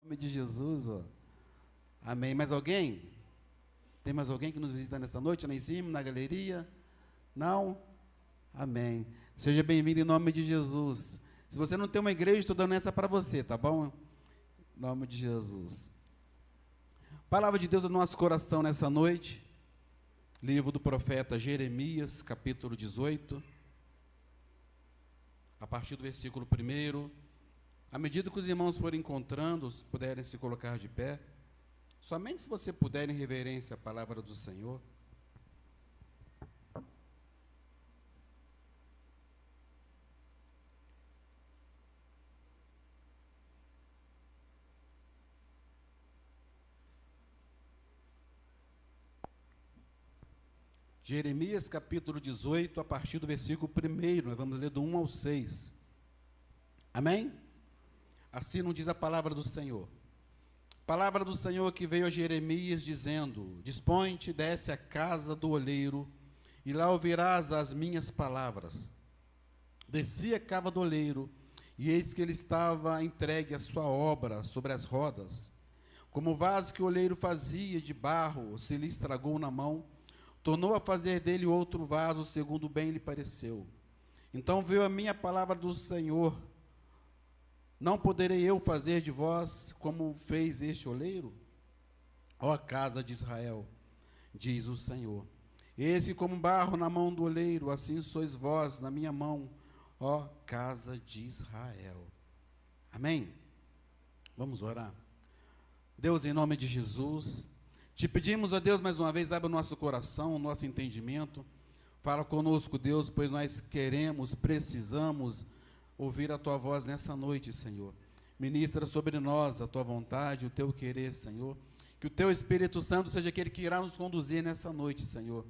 Em nome de Jesus, ó. Amém. Mais alguém? Tem mais alguém que nos visita nessa noite, lá em cima, na galeria? Não? Amém. Seja bem-vindo em nome de Jesus. Se você não tem uma igreja, estou dando essa para você, tá bom? Em nome de Jesus. Palavra de Deus no nosso coração nessa noite. Livro do profeta Jeremias, capítulo 18. A partir do versículo 1. À medida que os irmãos forem encontrando, puderem se colocar de pé. Somente se você puder, em reverência à palavra do Senhor. Jeremias capítulo 18, a partir do versículo 1, nós vamos ler do 1 ao 6. Amém? Assim nos diz a palavra do Senhor. Palavra do Senhor que veio a Jeremias dizendo: Dispõe-te, desce à casa do oleiro, e lá ouvirás as minhas palavras. Desci à cava do oleiro, e eis que ele estava entregue à sua obra sobre as rodas. Como o vaso que o oleiro fazia de barro se lhe estragou na mão, tornou a fazer dele outro vaso, segundo bem lhe pareceu. Então veio a minha palavra do Senhor: Não poderei eu fazer de vós como fez este oleiro? Ó casa de Israel, diz o Senhor. Eis que como barro na mão do oleiro, assim sois vós na minha mão, ó casa de Israel. Amém? Vamos orar. Deus, em nome de Jesus, te pedimos, ó Deus, mais uma vez, abre o nosso coração, o nosso entendimento. Fala conosco, Deus, pois nós queremos, precisamos ouvir a Tua voz nessa noite, Senhor. Ministra sobre nós a Tua vontade, o Teu querer, Senhor. Que o Teu Espírito Santo seja aquele que irá nos conduzir nessa noite, Senhor.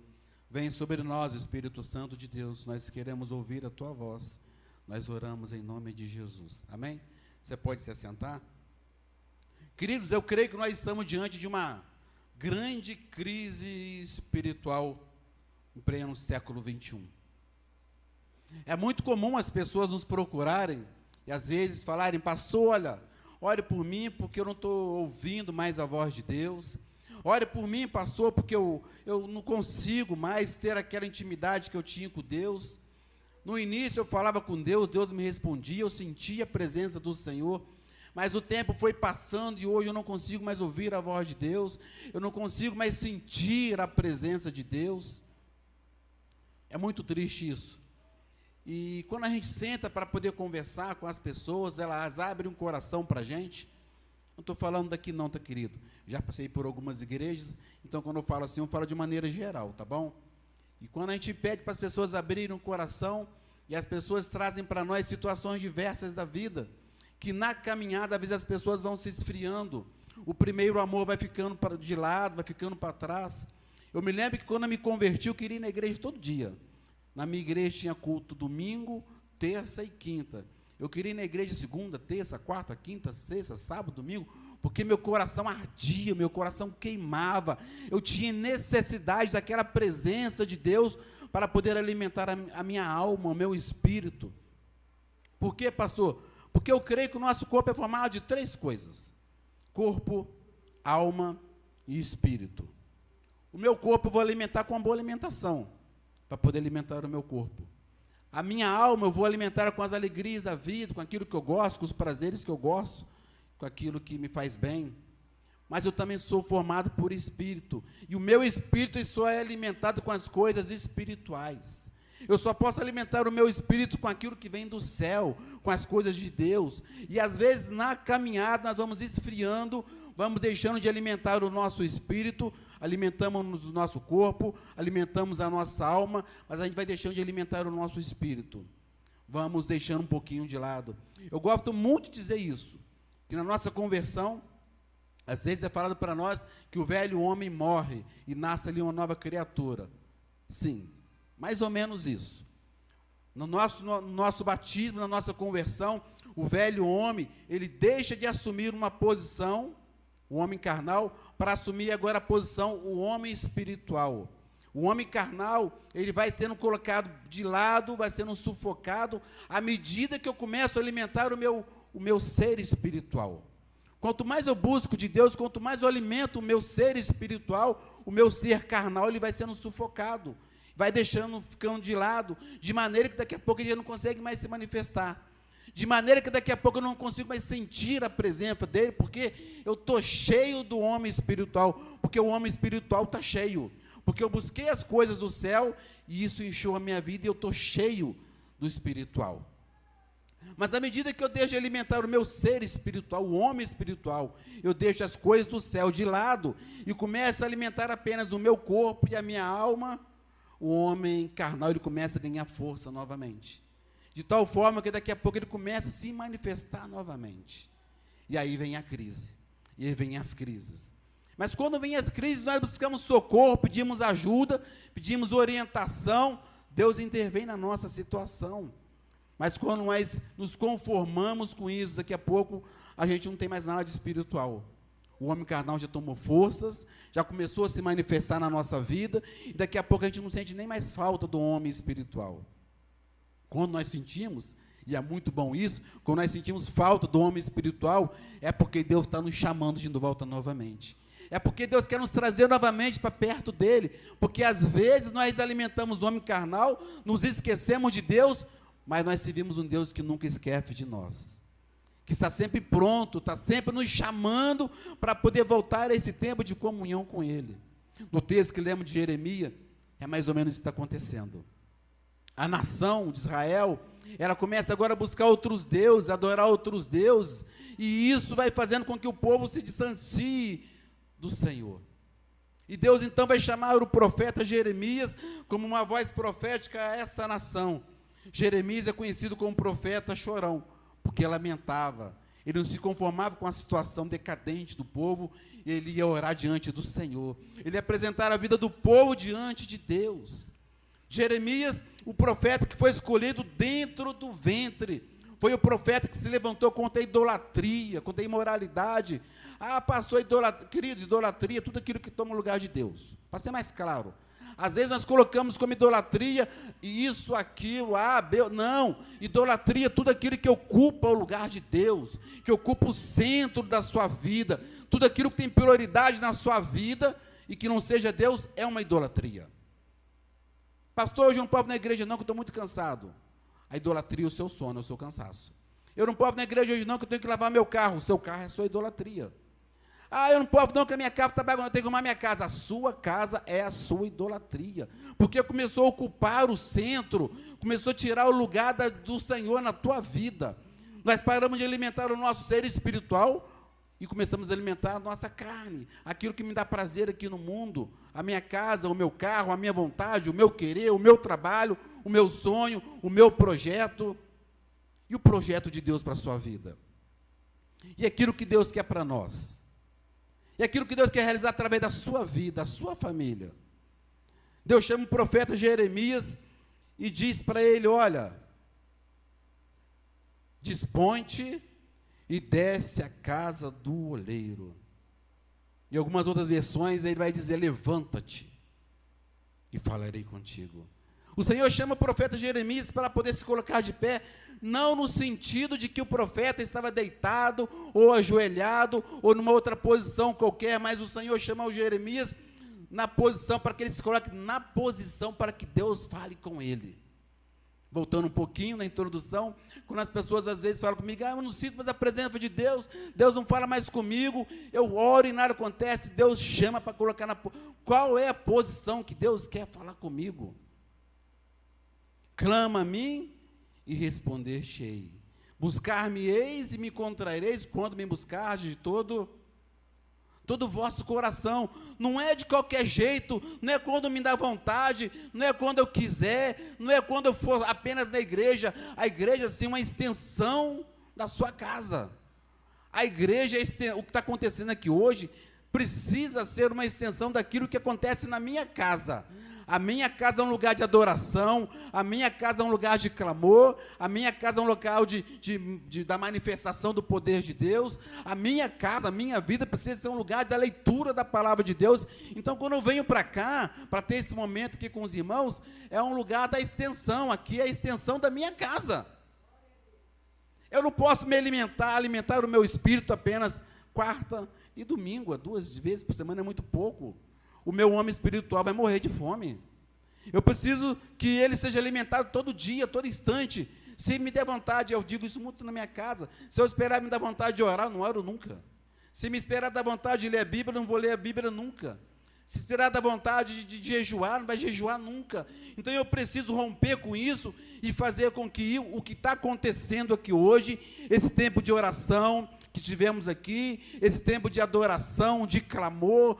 Vem sobre nós, Espírito Santo de Deus. Nós queremos ouvir a Tua voz. Nós oramos em nome de Jesus. Amém? Você pode se assentar? Queridos, eu creio que nós estamos diante de uma grande crise espiritual em pleno século 21. É muito comum as pessoas nos procurarem e às vezes falarem: pastor, olha, ore por mim porque eu não estou ouvindo mais a voz de Deus. Ore por mim, pastor, porque eu não consigo mais ter aquela intimidade que eu tinha com Deus. No início eu falava com Deus, Deus me respondia, eu sentia a presença do Senhor. Mas o tempo foi passando e hoje eu não consigo mais ouvir a voz de Deus. Eu não consigo mais sentir a presença de Deus. É muito triste isso. E quando a gente senta para poder conversar com as pessoas, elas abrem um coração para a gente. Não estou falando daqui não, tá, querido? Já passei por algumas igrejas, então quando eu falo assim, eu falo de maneira geral, tá bom? E quando a gente pede para as pessoas abrirem um coração, e as pessoas trazem para nós situações diversas da vida, que na caminhada, às vezes as pessoas vão se esfriando, o primeiro amor vai ficando de lado, vai ficando para trás. Eu me lembro que quando eu me converti, eu queria ir na igreja todo dia. Na minha igreja tinha culto domingo, terça e quinta. Eu queria ir na igreja segunda, terça, quarta, quinta, sexta, sábado, domingo, porque meu coração ardia, meu coração queimava. Eu tinha necessidade daquela presença de Deus para poder alimentar a minha alma, o meu espírito. Por quê, pastor? Porque eu creio que o nosso corpo é formado de 3 coisas: corpo, alma e espírito. O meu corpo eu vou alimentar com uma boa alimentação, para poder alimentar o meu corpo. A minha alma eu vou alimentar com as alegrias da vida, com aquilo que eu gosto, com os prazeres que eu gosto, com aquilo que me faz bem. Mas eu também sou formado por espírito, e o meu espírito só é alimentado com as coisas espirituais. Eu só posso alimentar o meu espírito com aquilo que vem do céu, com as coisas de Deus. E às vezes na caminhada nós vamos esfriando, vamos deixando de alimentar o nosso espírito, alimentamos o nosso corpo, alimentamos a nossa alma, mas a gente vai deixando de alimentar o nosso espírito. Vamos deixando um pouquinho de lado. Eu gosto muito de dizer isso, que na nossa conversão, às vezes é falado para nós que o velho homem morre e nasce ali uma nova criatura. Sim, mais ou menos isso. No nosso batismo, na nossa conversão, o velho homem, ele deixa de assumir uma posição, o homem carnal, para assumir agora a posição, o homem espiritual. O homem carnal, ele vai sendo colocado de lado, vai sendo sufocado, à medida que eu começo a alimentar o meu ser espiritual. Quanto mais eu busco de Deus, quanto mais eu alimento o meu ser espiritual, o meu ser carnal, ele vai sendo sufocado, vai ficando de lado, de maneira que daqui a pouco ele já não consegue mais se manifestar, de maneira que daqui a pouco eu não consigo mais sentir a presença dele, porque eu estou cheio do homem espiritual, porque o homem espiritual está cheio, porque eu busquei as coisas do céu, e isso encheu a minha vida, e eu estou cheio do espiritual. Mas à medida que eu deixo de alimentar o meu ser espiritual, o homem espiritual, eu deixo as coisas do céu de lado, e começo a alimentar apenas o meu corpo e a minha alma, o homem carnal, ele começa a ganhar força novamente, de tal forma que daqui a pouco ele começa a se manifestar novamente, e aí vem a crise, e aí vem as crises. Mas quando vem as crises, nós buscamos socorro, pedimos ajuda, pedimos orientação, Deus intervém na nossa situação. Mas quando nós nos conformamos com isso, daqui a pouco a gente não tem mais nada de espiritual. O homem carnal já tomou forças, já começou a se manifestar na nossa vida, e daqui a pouco a gente não sente nem mais falta do homem espiritual. Quando nós sentimos, e é muito bom isso, quando nós sentimos falta do homem espiritual, é porque Deus está nos chamando de volta novamente. É porque Deus quer nos trazer novamente para perto dele, porque às vezes nós alimentamos o homem carnal, nos esquecemos de Deus, mas nós servimos um Deus que nunca esquece de nós, que está sempre pronto, está sempre nos chamando para poder voltar a esse tempo de comunhão com Ele. No texto que lemos de Jeremias, é mais ou menos isso que está acontecendo. A nação de Israel, ela começa agora a buscar outros deuses, adorar outros deuses, e isso vai fazendo com que o povo se distancie do Senhor. E Deus então vai chamar o profeta Jeremias como uma voz profética a essa nação. Jeremias é conhecido como profeta chorão, porque lamentava, ele não se conformava com a situação decadente do povo, ele ia orar diante do Senhor, ele ia apresentar a vida do povo diante de Deus. Jeremias, o profeta que foi escolhido dentro do ventre, foi o profeta que se levantou contra a idolatria, contra a imoralidade. Pastor, queridos, idolatria, tudo aquilo que toma o lugar de Deus, para ser mais claro. Às vezes nós colocamos como idolatria isso, aquilo, não, idolatria, tudo aquilo que ocupa o lugar de Deus, que ocupa o centro da sua vida, tudo aquilo que tem prioridade na sua vida e que não seja Deus, é uma idolatria. Pastor, hoje eu não posso ir na igreja não, que eu estou muito cansado. A idolatria é o seu sono, é o seu cansaço. Eu não posso ir na igreja hoje não, que eu tenho que lavar meu carro, o seu carro é a sua idolatria. Eu não posso não, que a minha casa está bagunçada, eu tenho que arrumar minha casa. A sua casa é a sua idolatria, porque começou a ocupar o centro, começou a tirar o lugar do Senhor na tua vida. Nós paramos de alimentar o nosso ser espiritual e começamos a alimentar a nossa carne, aquilo que me dá prazer aqui no mundo, a minha casa, o meu carro, a minha vontade, o meu querer, o meu trabalho, o meu sonho, o meu projeto, e o projeto de Deus para a sua vida, e aquilo que Deus quer para nós. E aquilo que Deus quer realizar através da sua vida, da sua família. Deus chama o profeta Jeremias e diz para ele, olha, dispõe-te e desce à casa do oleiro. Em algumas outras versões ele vai dizer, levanta-te e falarei contigo. O Senhor chama o profeta Jeremias para poder se colocar de pé, não no sentido de que o profeta estava deitado, ou ajoelhado, ou numa outra posição qualquer, mas o Senhor chama o Jeremias na posição, para que ele se coloque na posição, para que Deus fale com ele. Voltando um pouquinho na introdução, quando as pessoas às vezes falam comigo, eu não sinto mais a presença de Deus, Deus não fala mais comigo, eu oro e nada acontece, Deus chama para colocar qual é a posição que Deus quer falar comigo? Clama a mim e responder-te-ei. Buscar-me-eis e me encontrareis quando me buscardes de todo o vosso coração. Não é de qualquer jeito, não é quando me dá vontade, não é quando eu quiser, não é quando eu for apenas na igreja. A igreja, sim, é uma extensão da sua casa. A igreja, o que está acontecendo aqui hoje, precisa ser uma extensão daquilo que acontece na minha casa. A minha casa é um lugar de adoração, a minha casa é um lugar de clamor, a minha casa é um local da manifestação do poder de Deus, a minha casa, a minha vida precisa ser um lugar da leitura da palavra de Deus. Então, quando eu venho para cá, para ter esse momento aqui com os irmãos, é um lugar da extensão, aqui é a extensão da minha casa. Eu não posso me alimentar o meu espírito apenas quarta e domingo, 2 vezes por semana é muito pouco. O meu homem espiritual vai morrer de fome. Eu preciso que ele seja alimentado todo dia, todo instante. Se me der vontade, eu digo isso muito na minha casa, se eu esperar me dar vontade de orar, eu não oro nunca. Se me esperar dar vontade de ler a Bíblia, eu não vou ler a Bíblia nunca. Se esperar dar vontade de jejuar, não vai jejuar nunca. Então eu preciso romper com isso e fazer com que o que está acontecendo aqui hoje, esse tempo de oração que tivemos aqui, esse tempo de adoração, de clamor,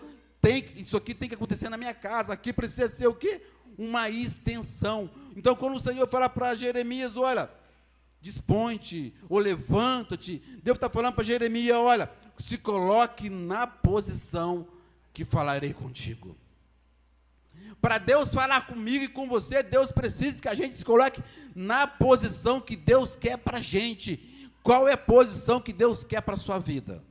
isso aqui tem que acontecer na minha casa. Aqui precisa ser o quê? Uma extensão. Então, quando o Senhor fala para Jeremias, olha, dispõe-te, ou levanta-te, Deus está falando para Jeremias, olha, se coloque na posição que falarei contigo. Para Deus falar comigo e com você, Deus precisa que a gente se coloque na posição que Deus quer para a gente. Qual é a posição que Deus quer para a sua vida?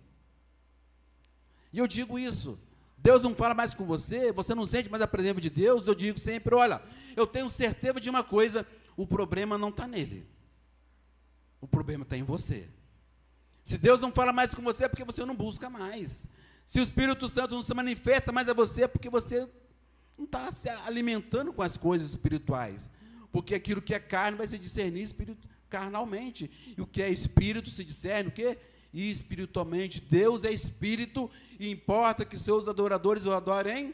E eu digo isso, Deus não fala mais com você, você não sente mais a presença de Deus, eu digo sempre, olha, eu tenho certeza de uma coisa, o problema não está nele, o problema está em você. Se Deus não fala mais com você, é porque você não busca mais. Se o Espírito Santo não se manifesta mais a você, é porque você não está se alimentando com as coisas espirituais, porque aquilo que é carne vai se discernir carnalmente, e o que é espírito se discerne o quê? Espiritualmente. Deus é espírito, e importa que seus adoradores o adorem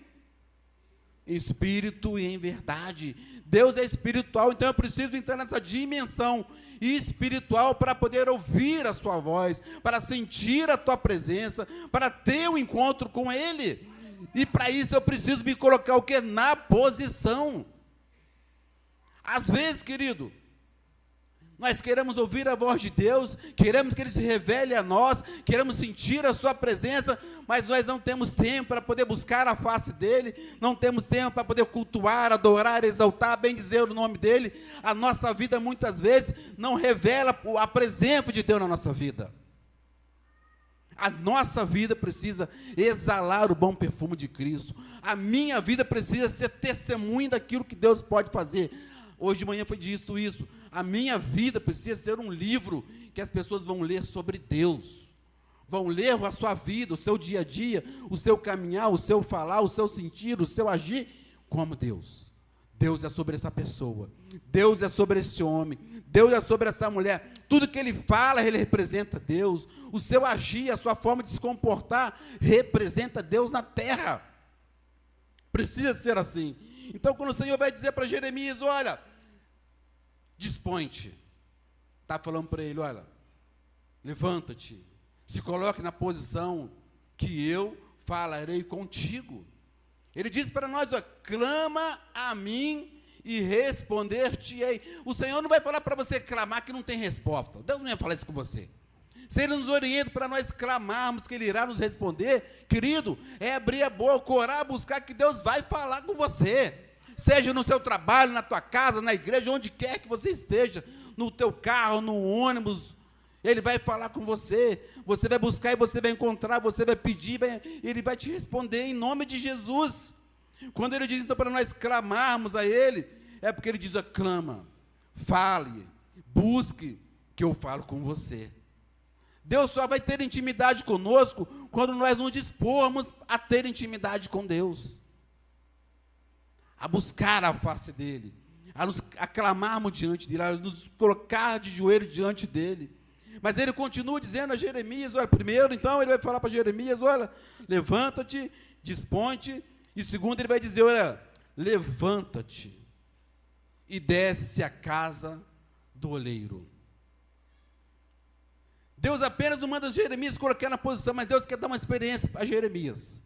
em espírito e em verdade. Deus é espiritual, então eu preciso entrar nessa dimensão espiritual para poder ouvir a sua voz, para sentir a tua presença, para ter um encontro com Ele. E para isso eu preciso me colocar o quê? Na posição. Às vezes, querido, nós queremos ouvir a voz de Deus, queremos que Ele se revele a nós, queremos sentir a sua presença, mas nós não temos tempo para poder buscar a face dEle, não temos tempo para poder cultuar, adorar, exaltar, bendizer o nome dEle. A nossa vida muitas vezes não revela a presença de Deus na nossa vida. A nossa vida precisa exalar o bom perfume de Cristo. A minha vida precisa ser testemunho daquilo que Deus pode fazer. Hoje de manhã foi dito isso. A minha vida precisa ser um livro que as pessoas vão ler sobre Deus. Vão ler a sua vida, o seu dia a dia, o seu caminhar, o seu falar, o seu sentir, o seu agir, como Deus. Deus é sobre essa pessoa. Deus é sobre esse homem. Deus é sobre essa mulher. Tudo que ele fala, ele representa Deus. O seu agir, a sua forma de se comportar, representa Deus na terra. Precisa ser assim. Então, quando o Senhor vai dizer para Jeremias, olha, dispõe-te. Está falando para ele, olha, levanta-te, se coloque na posição que eu falarei contigo. Ele diz para nós, ó, clama a mim e responder-te-ei. O Senhor não vai falar para você clamar que não tem resposta. Deus não vai falar isso com você. Se Ele nos orienta para nós clamarmos que Ele irá nos responder, querido, é abrir a boca, orar, buscar que Deus vai falar com você. Seja no seu trabalho, na tua casa, na igreja, onde quer que você esteja, no teu carro, no ônibus, Ele vai falar com você. Você vai buscar e você vai encontrar, você vai pedir, Ele vai te responder em nome de Jesus. Quando Ele diz então para nós clamarmos a Ele, é porque Ele diz, clama, fale, busque, que eu falo com você. Deus só vai ter intimidade conosco quando nós nos dispormos a ter intimidade com Deus, a buscar a face dEle, a clamarmos diante dEle, a nos colocar de joelho diante dEle. Mas Ele continua dizendo a Jeremias, olha, primeiro, então, Ele vai falar para Jeremias, olha, levanta-te, dispõe-te, e segundo, Ele vai dizer, olha, levanta-te e desce à casa do oleiro. Deus apenas não manda Jeremias colocar na posição, mas Deus quer dar uma experiência para Jeremias.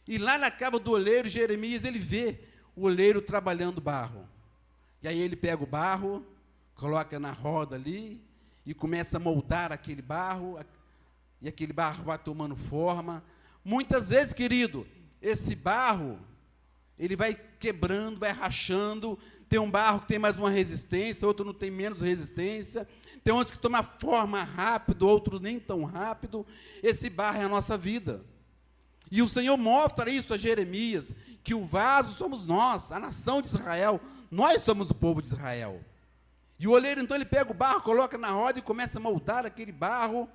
E lá na casa do oleiro, Jeremias, ele vê o oleiro trabalhando barro. E aí ele pega o barro, coloca na roda ali, e começa a moldar aquele barro, e aquele barro vai tomando forma. Muitas vezes, querido, esse barro, ele vai quebrando, vai rachando. Tem um barro que tem mais uma resistência, outro não tem menos resistência. Tem outros que tomam forma rápido, outros nem tão rápido. Esse barro é a nossa vida. E o Senhor mostra isso a Jeremias, que o vaso somos nós, a nação de Israel. Nós somos o povo de Israel. E o oleiro, então, ele pega o barro, coloca na roda e começa a moldar aquele barro.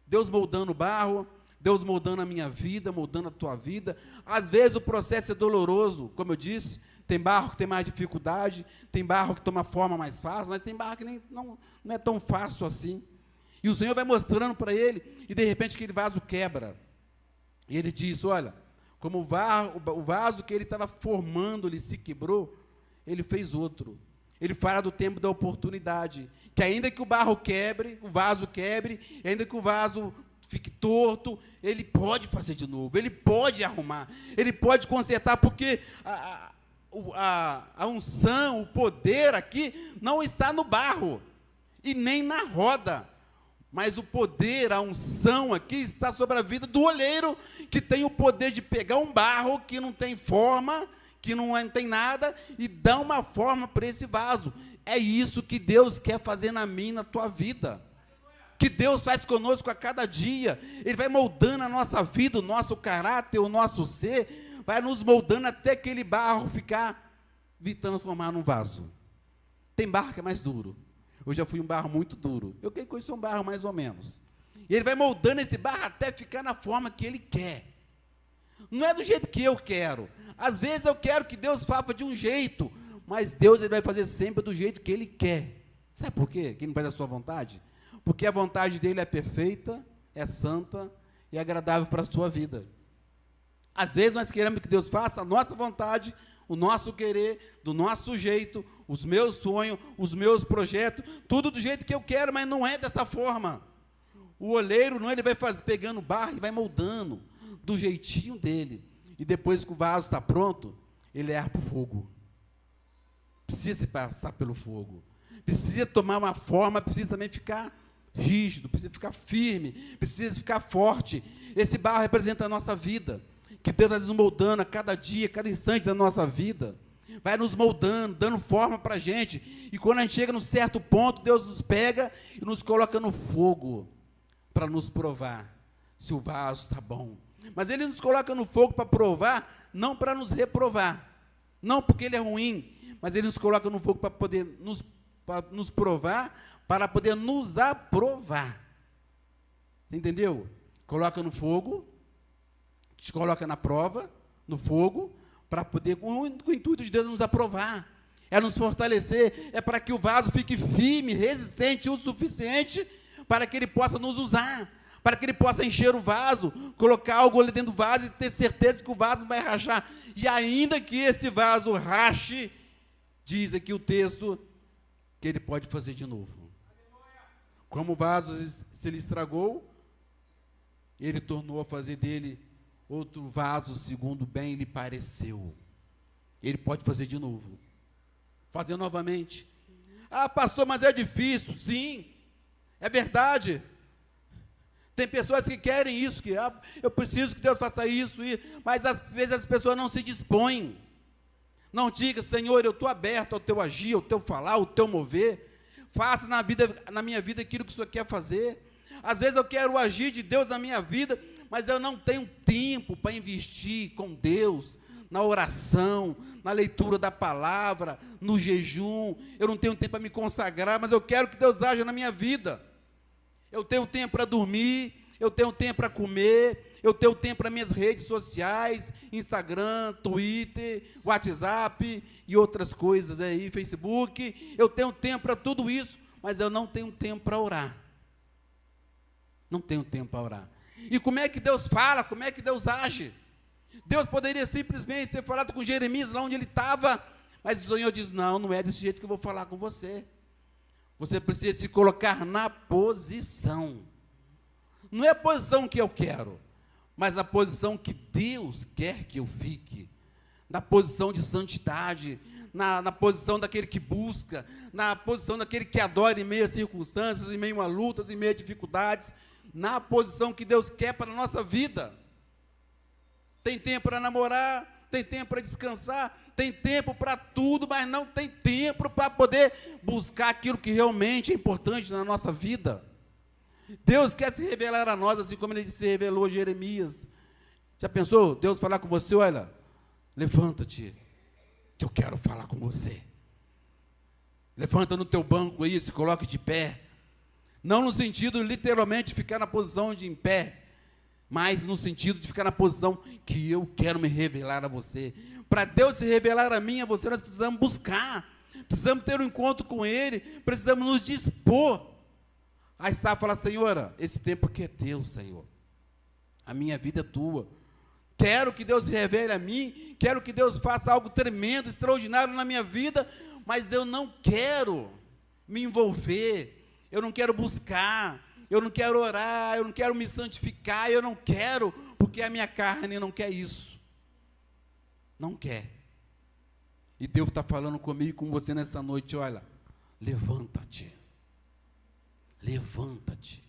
Deus moldando o barro. Deus moldando a minha vida, moldando a tua vida. Às vezes o processo é doloroso, como eu disse, tem barro que tem mais dificuldade, tem barro que toma forma mais fácil, mas tem barro que não é tão fácil assim. E o Senhor vai mostrando para ele, e de repente aquele vaso quebra. E ele diz, olha, como o vaso que ele estava formando, ele se quebrou, ele fez outro. Ele fala do tempo da oportunidade, que ainda que o barro quebre, o vaso quebre, e ainda que o vaso fique torto, ele pode fazer de novo, ele pode arrumar, ele pode consertar, porque a unção, o poder aqui, não está no barro, e nem na roda, mas o poder, a unção aqui está sobre a vida do olheiro, que tem o poder de pegar um barro que não tem forma, que não tem nada, e dar uma forma para esse vaso. É isso que Deus quer fazer na minha e na tua vida, que Deus faz conosco a cada dia. Ele vai moldando a nossa vida, o nosso caráter, o nosso ser, vai nos moldando até aquele barro ficar, transformar num vaso. Tem barro que é mais duro. Eu já fui um barro muito duro. Eu queria conhecer um barro mais ou menos. E ele vai moldando esse barro até ficar na forma que ele quer. Não é do jeito que eu quero. Às vezes eu quero que Deus faça de um jeito, mas Deus ele vai fazer sempre do jeito que Ele quer. Sabe por quê? Que Ele não faz a sua vontade? Porque a vontade dEle é perfeita, é santa e agradável para a sua vida. Às vezes nós queremos que Deus faça a nossa vontade, o nosso querer, do nosso jeito, os meus sonhos, os meus projetos, tudo do jeito que eu quero, mas não é dessa forma. O olheiro, não, ele vai pegando barro e vai moldando do jeitinho dele. E depois que o vaso está pronto, ele leva para o fogo. Precisa se passar pelo fogo. Precisa tomar uma forma, precisa também ficar rígido, precisa ficar firme, precisa ficar forte. Esse barro representa a nossa vida, que Deus está nos moldando a cada dia, cada instante da nossa vida. Vai nos moldando, dando forma para a gente. E quando a gente chega num certo ponto, Deus nos pega e nos coloca no fogo para nos provar se o vaso está bom. Mas Ele nos coloca no fogo para provar, não para nos reprovar. Não porque Ele é ruim, mas Ele nos coloca no fogo para poder nos provar, para poder nos aprovar. Você entendeu? Coloca no fogo, te coloca na prova, no fogo, para poder, com o intuito de Deus nos aprovar, é nos fortalecer, é para que o vaso fique firme, resistente o suficiente, para que Ele possa nos usar, para que Ele possa encher o vaso, colocar algo ali dentro do vaso e ter certeza que o vaso vai rachar. E ainda que esse vaso rache, diz aqui o texto, que Ele pode fazer de novo. Como o vaso se ele estragou, Ele tornou a fazer dele outro vaso, segundo bem lhe pareceu. Ele pode fazer de novo. Fazer novamente. Ah, pastor, mas é difícil. Sim, é verdade. Tem pessoas que querem isso, que eu preciso que Deus faça isso, mas às vezes as pessoas não se dispõem. Não diga, Senhor, eu estou aberto ao teu agir, ao teu falar, ao teu mover. Faça na minha vida aquilo que o Senhor quer fazer. Às vezes eu quero o agir de Deus na minha vida, mas eu não tenho tempo para investir com Deus, na oração, na leitura da palavra, no jejum. Eu não tenho tempo para me consagrar, mas eu quero que Deus haja na minha vida. Eu tenho tempo para dormir, eu tenho tempo para comer, eu tenho tempo para minhas redes sociais, Instagram, Twitter, WhatsApp e outras coisas aí, Facebook. Eu tenho tempo para tudo isso, mas eu não tenho tempo para orar. Não tenho tempo para orar. E como é que Deus fala? Como é que Deus age? Deus poderia simplesmente ter falado com Jeremias lá onde ele estava, mas o Senhor diz, não é desse jeito que eu vou falar com você. Você precisa se colocar na posição. Não é a posição que eu quero, mas a posição que Deus quer que eu fique. Na posição de santidade, na posição daquele que busca, na posição daquele que adora em meio a circunstâncias, em meio a lutas, em meio a dificuldades, na posição que Deus quer para a nossa vida. Tem tempo para namorar, tem tempo para descansar, tem tempo para tudo, mas não tem tempo para poder buscar aquilo que realmente é importante na nossa vida. Deus quer se revelar a nós, assim como Ele se revelou a Jeremias. Já pensou? Deus falar com você, olha, levanta-te, que eu quero falar com você. Levanta no teu banco aí, se coloque de pé. Não no sentido, literalmente, ficar na posição de em pé, mas no sentido de ficar na posição que eu quero me revelar a você. Para Deus se revelar a mim e a você, nós precisamos buscar, precisamos ter um encontro com Ele, precisamos nos dispor a estar e falar: Senhor, esse tempo aqui é teu, Senhor, a minha vida é tua, quero que Deus se revele a mim, quero que Deus faça algo tremendo, extraordinário na minha vida, mas eu não quero me envolver, eu não quero buscar, eu não quero orar, eu não quero me santificar, eu não quero, porque a minha carne não quer isso, não quer. E Deus está falando comigo e com você nessa noite: olha, levanta-te, levanta-te.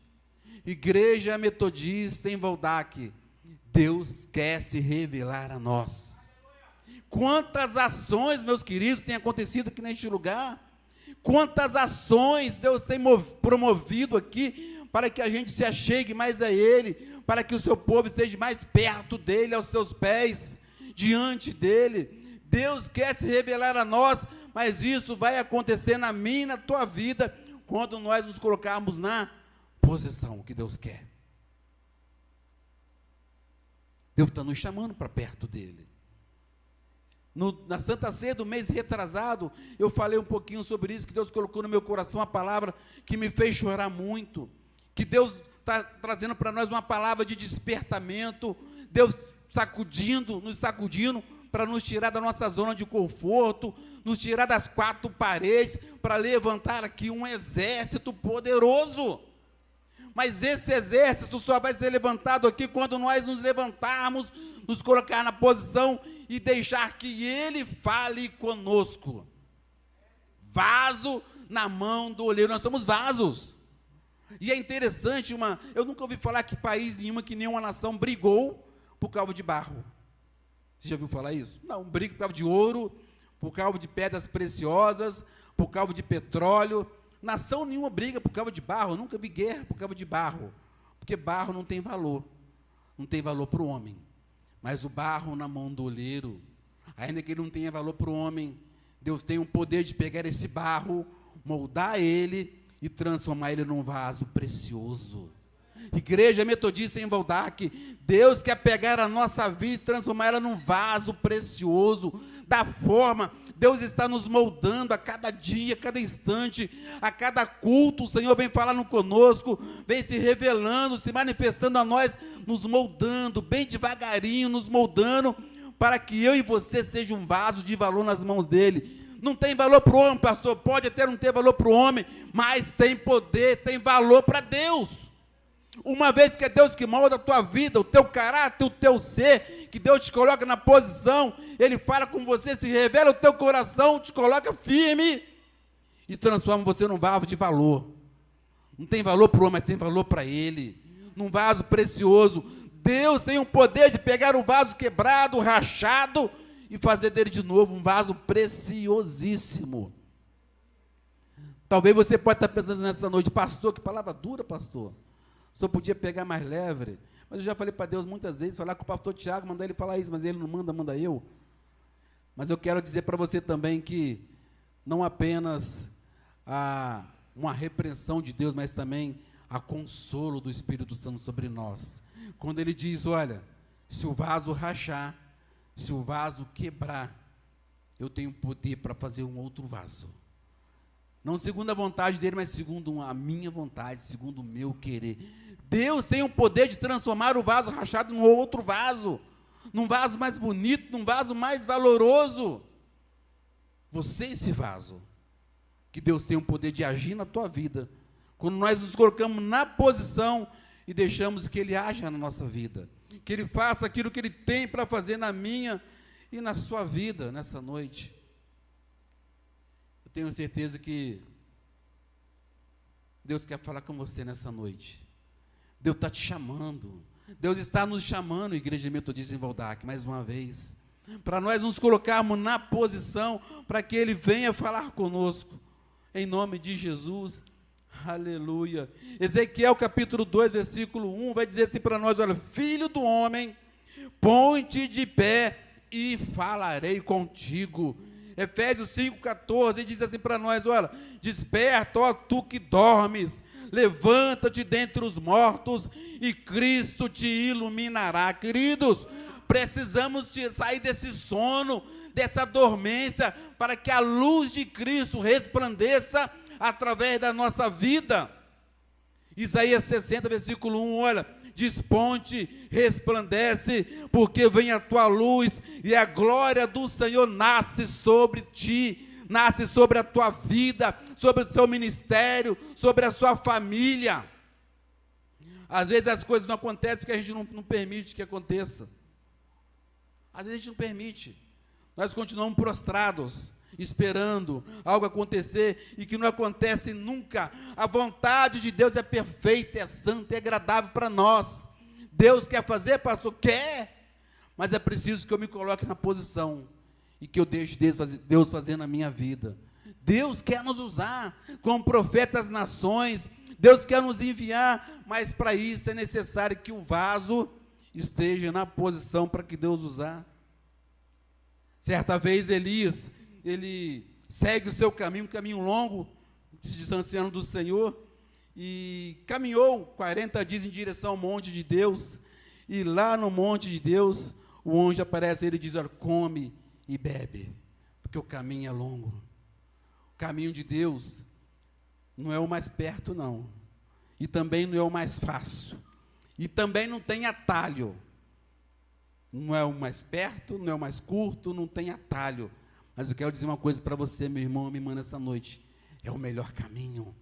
Igreja Metodista em Valdac, Deus quer se revelar a nós. Quantas ações, meus queridos, têm acontecido aqui neste lugar? Quantas ações Deus tem promovido aqui para que a gente se achegue mais a Ele, para que o seu povo esteja mais perto dEle, aos seus pés, diante dEle. Deus quer se revelar a nós, mas isso vai acontecer na minha e na tua vida, quando nós nos colocarmos na posição que Deus quer. Deus está nos chamando para perto dEle. Na Santa Ceia do mês retrasado, eu falei um pouquinho sobre isso, que Deus colocou no meu coração uma palavra que me fez chorar muito, que Deus está trazendo para nós uma palavra de despertamento, Deus nos sacudindo, para nos tirar da nossa zona de conforto, nos tirar das quatro paredes, para levantar aqui um exército poderoso. Mas esse exército só vai ser levantado aqui quando nós nos levantarmos, nos colocar na posição e deixar que Ele fale conosco. Vaso na mão do oleiro, nós somos vasos. E é interessante, eu nunca ouvi falar que país nenhuma, que nenhuma nação brigou por causa de barro. Você já ouviu falar isso? Não, briga por causa de ouro, por causa de pedras preciosas, por causa de petróleo. Nação nenhuma briga por causa de barro. Eu nunca vi guerra por causa de barro, porque barro não tem valor para o homem. Mas o barro na mão do oleiro, ainda que ele não tenha valor para o homem, Deus tem o poder de pegar esse barro, moldar ele e transformar ele num vaso precioso. Igreja Metodista em Valdac, Deus quer pegar a nossa vida e transformar ela num vaso precioso, da forma. Deus está nos moldando a cada dia, a cada instante, a cada culto. O Senhor vem falando conosco, vem se revelando, se manifestando a nós, nos moldando, bem devagarinho, nos moldando, para que eu e você seja um vaso de valor nas mãos dEle. Não tem valor para o homem, pastor, pode até não ter valor para o homem, mas tem poder, tem valor para Deus. Uma vez que é Deus que molda a tua vida, o teu caráter, o teu ser, que Deus te coloca na posição, Ele fala com você, se revela o teu coração, te coloca firme e transforma você num vaso de valor. Não tem valor para o homem, mas tem valor para Ele, num vaso precioso. Deus tem o poder de pegar um vaso quebrado, rachado, e fazer dele de novo um vaso preciosíssimo. Talvez você pode estar pensando nessa noite: pastor, que palavra dura, pastor. O senhor podia pegar mais leve. Mas eu já falei para Deus muitas vezes, falar com o pastor Tiago, mandar ele falar isso, mas ele não manda eu. Mas eu quero dizer para você também que não apenas há uma repreensão de Deus, mas também há consolo do Espírito Santo sobre nós. Quando Ele diz: olha, se o vaso rachar, se o vaso quebrar, eu tenho poder para fazer um outro vaso. Não segundo a vontade dele, mas segundo a minha vontade, segundo o meu querer. Deus tem o poder de transformar o vaso rachado num outro vaso, num vaso mais bonito, num vaso mais valoroso. Você é esse vaso, que Deus tem o poder de agir na tua vida, quando nós nos colocamos na posição e deixamos que Ele haja na nossa vida, que Ele faça aquilo que Ele tem para fazer na minha e na sua vida nessa noite. Eu tenho certeza que Deus quer falar com você nessa noite. Deus está te chamando. Deus está nos chamando, Igreja Metodista em Valdac, mais uma vez, para nós nos colocarmos na posição, para que Ele venha falar conosco, em nome de Jesus. Aleluia. Ezequiel capítulo 2, versículo 1, vai dizer assim para nós: olha, filho do homem, põe-te de pé e falarei contigo. Efésios 5,14 diz assim para nós: olha, desperta, ó tu que dormes, levanta-te dentre os mortos e Cristo te iluminará. Queridos, precisamos sair desse sono, dessa dormência, para que a luz de Cristo resplandeça através da nossa vida. Isaías 60, versículo 1, olha: desponte, resplandece, porque vem a tua luz, e a glória do Senhor nasce sobre ti, nasce sobre a tua vida, sobre o seu ministério, sobre a sua família. Às vezes as coisas não acontecem porque a gente não permite que aconteça. Às vezes a gente não permite. Nós continuamos prostrados, esperando algo acontecer e que não acontece nunca. A vontade de Deus é perfeita, é santa, é agradável para nós. Deus quer fazer, pastor? Quer. Mas é preciso que eu me coloque na posição e que eu deixe Deus fazer na minha vida. Deus quer nos usar como profetas das nações. Deus quer nos enviar, mas para isso é necessário que o vaso esteja na posição para que Deus usar. Certa vez Elias, ele segue o seu caminho, um caminho longo, se distanciando do Senhor, e caminhou 40 dias em direção ao monte de Deus, e lá no monte de Deus, o anjo aparece, ele diz: olha, come e bebe, porque o caminho é longo. O caminho de Deus não é o mais perto, não, e também não é o mais fácil, e também não tem atalho. Não é o mais perto, não é o mais curto, não tem atalho. Mas eu quero dizer uma coisa para você, meu irmão, minha irmã, nessa noite: é o melhor caminho.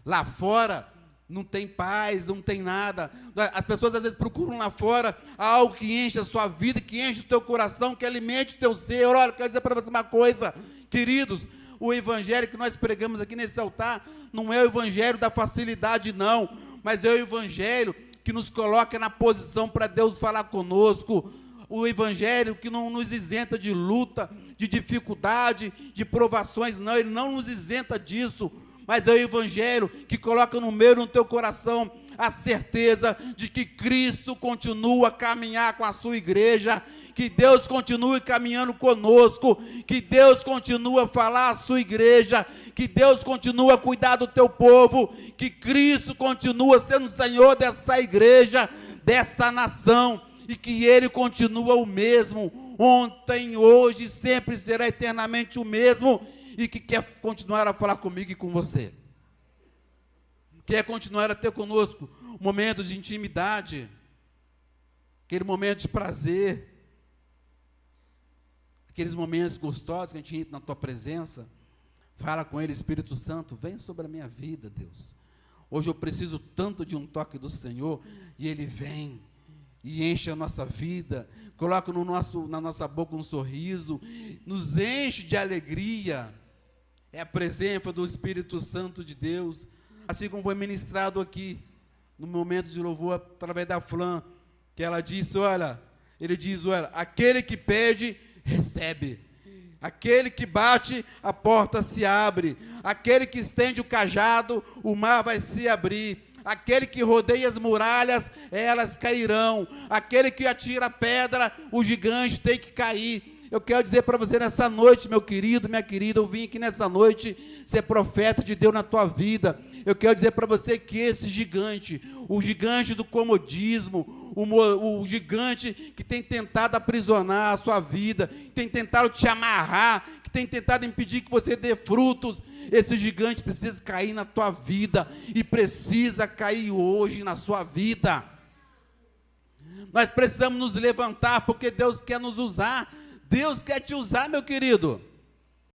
Lá fora não tem paz, não tem nada. As pessoas às vezes procuram lá fora algo que enche a sua vida, que enche o teu coração, que alimente o teu ser. Olha, eu quero dizer para você uma coisa, queridos: o evangelho que nós pregamos aqui nesse altar não é o evangelho da facilidade, não, mas é o evangelho que nos coloca na posição para Deus falar conosco. O evangelho que não nos isenta de luta, de dificuldade, de provações, não, ele não nos isenta disso, mas é o evangelho que coloca no meio do teu coração a certeza de que Cristo continua a caminhar com a sua igreja, que Deus continue caminhando conosco, que Deus continua a falar à sua igreja, que Deus continua a cuidar do teu povo, que Cristo continua sendo o Senhor dessa igreja, dessa nação, e que Ele continua o mesmo, ontem, hoje, sempre será eternamente o mesmo, e que quer continuar a falar comigo e com você. Quer continuar a ter conosco momentos de intimidade, aquele momento de prazer, aqueles momentos gostosos que a gente entra na tua presença. Fala com Ele: Espírito Santo, vem sobre a minha vida, Deus. Hoje eu preciso tanto de um toque do Senhor, e Ele vem e enche a nossa vida, coloca na nossa boca um sorriso, nos enche de alegria. É a presença do Espírito Santo de Deus, assim como foi ministrado aqui, no momento de louvor, através da Flã, que ela disse, olha, ele diz, olha, aquele que pede, recebe. Aquele que bate, a porta se abre. Aquele que estende o cajado, o mar vai se abrir. Aquele que rodeia as muralhas, elas cairão. Aquele que atira a pedra, o gigante tem que cair. Eu quero dizer para você nessa noite, meu querido, minha querida, eu vim aqui nessa noite ser profeta de Deus na tua vida. Eu quero dizer para você que esse gigante, o gigante do comodismo, o gigante que tem tentado aprisionar a sua vida, que tem tentado te amarrar, que tem tentado impedir que você dê frutos, esse gigante precisa cair na tua vida, e precisa cair hoje na sua vida. Nós precisamos nos levantar, porque Deus quer nos usar. Deus quer te usar, meu querido.